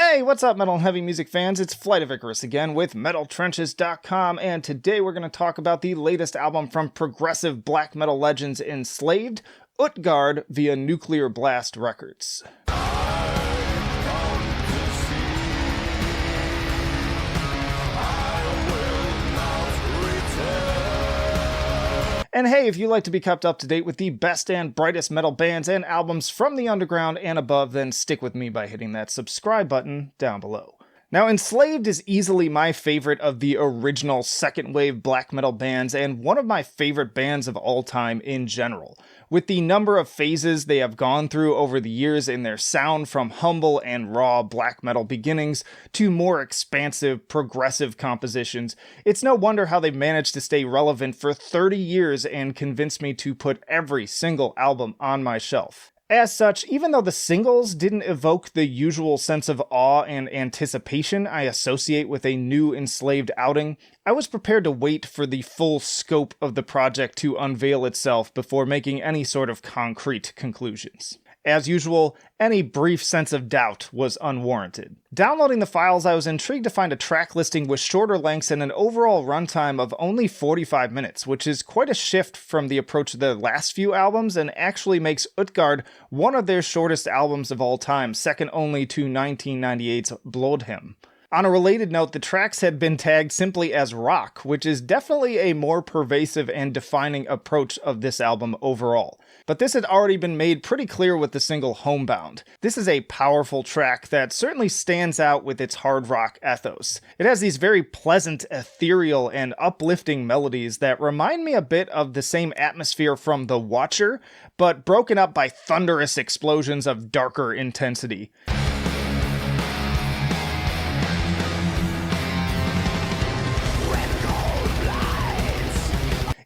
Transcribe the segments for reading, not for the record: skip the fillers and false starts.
Hey, what's up, metal and heavy music fans? It's Flight of Icarus again with MetalTrenches.com, and today we're going to talk about the latest album from progressive black metal legends Enslaved, Utgard via Nuclear Blast Records. And hey, if you like to be kept up to date with the best and brightest metal bands and albums from the underground and above, then stick with me by hitting that subscribe button down below. Now, Enslaved is easily my favorite of the original second wave black metal bands and one of my favorite bands of all time in general. With the number of phases they have gone through over the years in their sound, from humble and raw black metal beginnings to more expansive, progressive compositions, it's no wonder how they've managed to stay relevant for 30 years and convince me to put every single album on my shelf. As such, even though the singles didn't evoke the usual sense of awe and anticipation I associate with a new Enslaved outing, I was prepared to wait for the full scope of the project to unveil itself before making any sort of concrete conclusions. As usual, any brief sense of doubt was unwarranted. Downloading the files, I was intrigued to find a track listing with shorter lengths and an overall runtime of only 45 minutes, which is quite a shift from the approach of their last few albums and actually makes Utgard one of their shortest albums of all time, second only to 1998's Blodhem. On a related note, the tracks had been tagged simply as rock, which is definitely a more pervasive and defining approach of this album overall. But this had already been made pretty clear with the single Homebound. This is a powerful track that certainly stands out with its hard rock ethos. It has these very pleasant, ethereal, and uplifting melodies that remind me a bit of the same atmosphere from The Watcher, but broken up by thunderous explosions of darker intensity.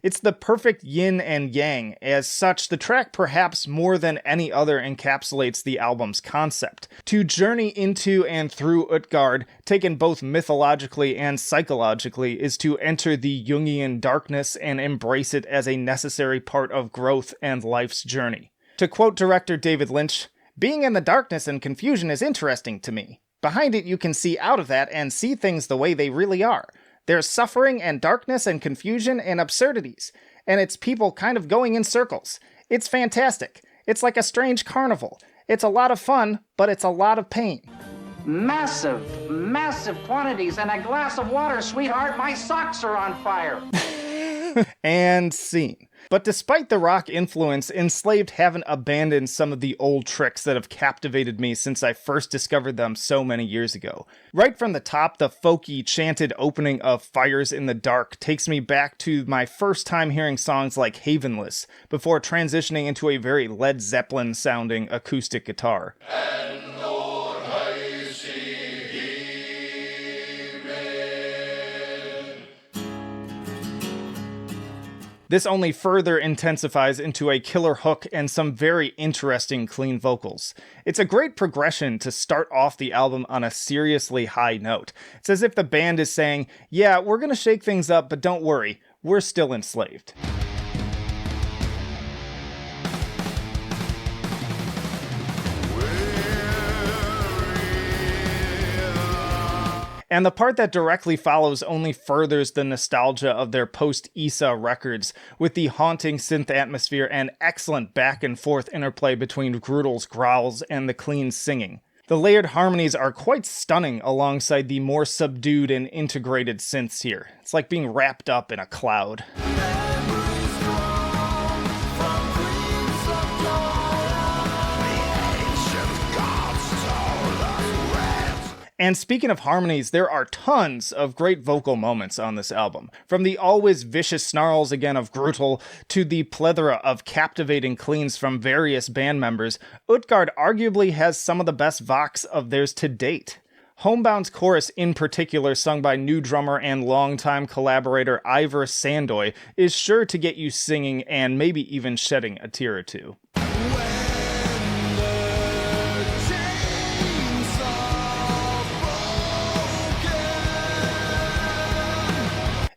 It's the perfect yin and yang. As such, the track perhaps more than any other encapsulates the album's concept. To journey into and through Utgard, taken both mythologically and psychologically, is to enter the Jungian darkness and embrace it as a necessary part of growth and life's journey. To quote director David Lynch, "Being in the darkness and confusion is interesting to me. Behind it you can see out of that and see things the way they really are. There's suffering and darkness and confusion and absurdities, and it's people kind of going in circles. It's fantastic. It's like a strange carnival. It's a lot of fun, but it's a lot of pain." Massive quantities and a glass of water, sweetheart. My socks are on fire. And scene. But despite the rock influence, Enslaved haven't abandoned some of the old tricks that have captivated me since I first discovered them so many years ago. Right from the top, the folky, chanted opening of Fires in the Dark takes me back to my first time hearing songs like Havenless, before transitioning into a very Led Zeppelin-sounding acoustic guitar. This only further intensifies into a killer hook and some very interesting clean vocals. It's a great progression to start off the album on a seriously high note. It's as if the band is saying, yeah, we're gonna shake things up, but don't worry, we're still enslaved. And the part that directly follows only furthers the nostalgia of their post-Issa records, with the haunting synth atmosphere and excellent back and forth interplay between Grudel's growls and the clean singing. The layered harmonies are quite stunning alongside the more subdued and integrated synths here. It's like being wrapped up in a cloud. And speaking of harmonies, there are tons of great vocal moments on this album. From the always vicious snarls again of Grudel to the plethora of captivating cleans from various band members, Utgard arguably has some of the best vox of theirs to date. Homebound's chorus in particular, sung by new drummer and longtime collaborator Ivor Sandoy, is sure to get you singing and maybe even shedding a tear or two.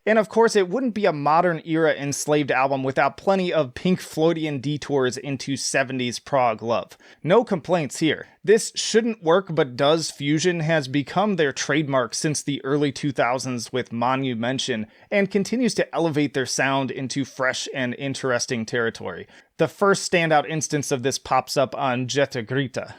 And of course, it wouldn't be a modern era Enslaved album without plenty of Pink Floydian detours into 70s prog love. No complaints here. This shouldn't work but does fusion has become their trademark since the early 2000s with Monumention, and continues to elevate their sound into fresh and interesting territory. The first standout instance of this pops up on Jetta Grita.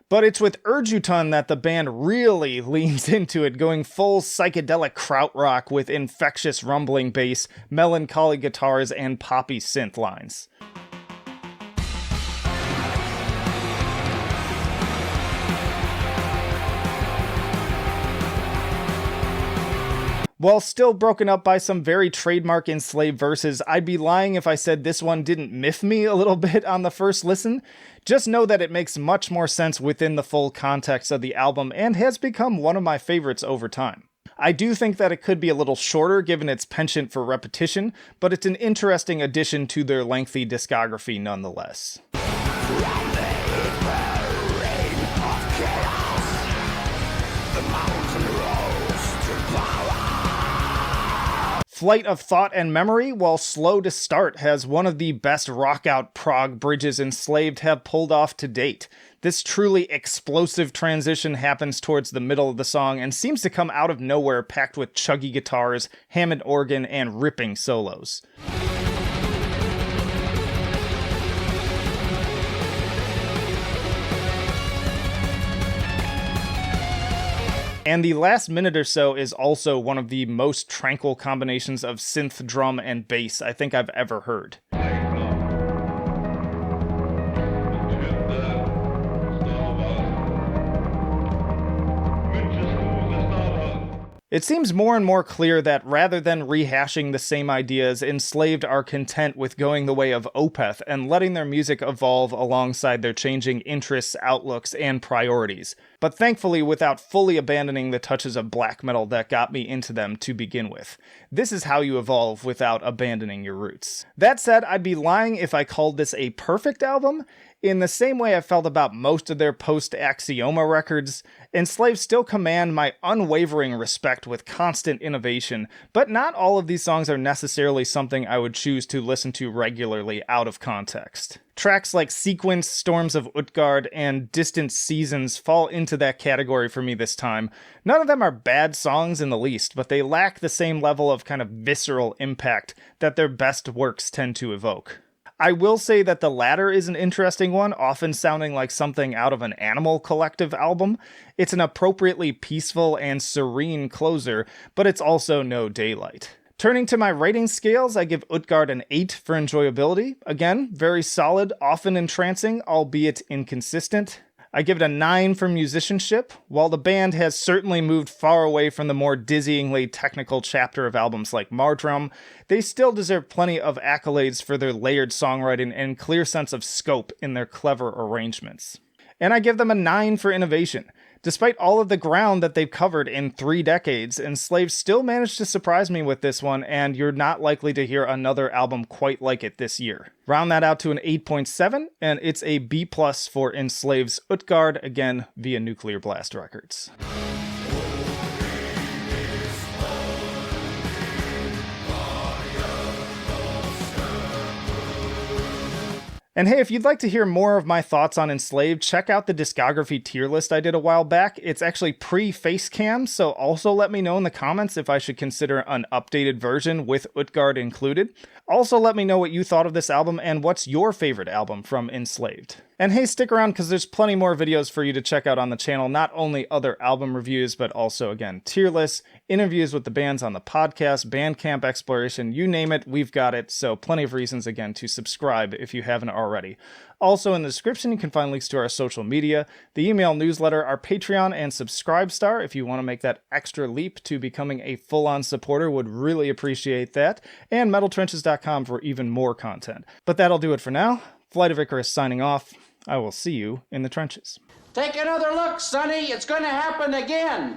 But it's with Urjotun that the band really leans into it, going full psychedelic krautrock with infectious rumbling bass, melancholy guitars, and poppy synth lines. While still broken up by some very trademark Enslaved verses, I'd be lying if I said this one didn't miff me a little bit on the first listen. Just know that it makes much more sense within the full context of the album and has become one of my favorites over time. I do think that it could be a little shorter given its penchant for repetition, but it's an interesting addition to their lengthy discography nonetheless. Flight of Thought and Memory, while slow to start, has one of the best rock-out prog bridges Enslaved have pulled off to date. This truly explosive transition happens towards the middle of the song and seems to come out of nowhere, packed with chuggy guitars, Hammond organ, and ripping solos. And the last minute or so is also one of the most tranquil combinations of synth, drum, and bass I think I've ever heard. It seems more and more clear that rather than rehashing the same ideas, Enslaved are content with going the way of Opeth and letting their music evolve alongside their changing interests, outlooks, and priorities. But thankfully without fully abandoning the touches of black metal that got me into them to begin with. This is how you evolve without abandoning your roots. That said, I'd be lying if I called this a perfect album. In the same way I felt about most of their post-Axioma records, Enslaved still command my unwavering respect with constant innovation, but not all of these songs are necessarily something I would choose to listen to regularly out of context. Tracks like Sequence, Storms of Utgard, and Distant Seasons fall into that category for me this time. None of them are bad songs in the least, but they lack the same level of kind of visceral impact that their best works tend to evoke. I will say that the latter is an interesting one, often sounding like something out of an Animal Collective album. It's an appropriately peaceful and serene closer, but it's also no daylight. Turning to my rating scales, I give Utgard an 8 for enjoyability. Again, very solid, often entrancing, albeit inconsistent. I give it a 9 for musicianship. While the band has certainly moved far away from the more dizzyingly technical chapter of albums like Mardrum, they still deserve plenty of accolades for their layered songwriting and clear sense of scope in their clever arrangements. And I give them a 9 for innovation. Despite all of the ground that they've covered in 3 decades, Enslaved still managed to surprise me with this one, and you're not likely to hear another album quite like it this year. Round that out to an 8.7, and it's a B+ for Enslaved's Utgard, again via Nuclear Blast Records. And hey, if you'd like to hear more of my thoughts on Enslaved, check out the discography tier list I did a while back. It's actually pre-Facecam, so also let me know in the comments if I should consider an updated version with Utgard included. Also let me know what you thought of this album and what's your favorite album from Enslaved. And hey, stick around because there's plenty more videos for you to check out on the channel, not only other album reviews, but also, again, tier lists, interviews with the bands on the podcast, Bandcamp exploration, you name it, we've got it, so plenty of reasons, again, to subscribe if you haven't already. Also, in the description, you can find links to our social media, the email newsletter, our Patreon, and Subscribestar if you want to make that extra leap to becoming a full-on supporter, would really appreciate that, and metaltrenches.com for even more content. But that'll do it for now. Flight of Icarus signing off. I will see you in the trenches. Take another look, Sonny. It's going to happen again.